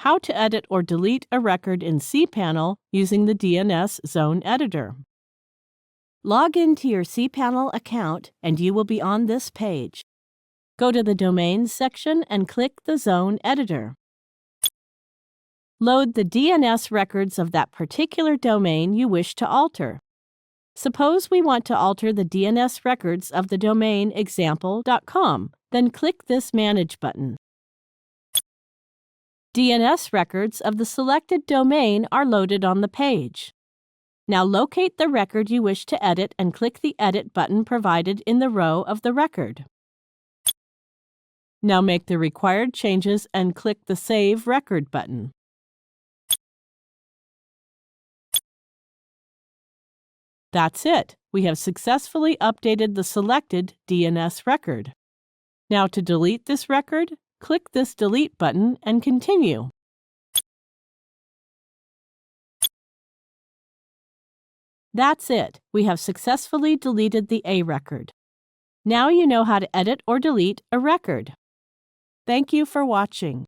how to edit or delete a record in cPanel using the DNS Zone Editor. Log into your cPanel account and you will be on this page. Go to the Domains section and click the Zone Editor. Load the DNS records of that particular domain you wish to alter. Suppose we want to alter the DNS records of the domain example.com, then click this Manage button. DNS records of the selected domain are loaded on the page. Now locate the record you wish to edit and click the Edit button provided in the row of the record. Now make the required changes and click the Save Record button. That's it. We have successfully updated the selected DNS record. Now to delete this record, click this Delete button and continue. That's it. We have successfully deleted the A record. Now you know how to edit or delete a record. Thank you for watching.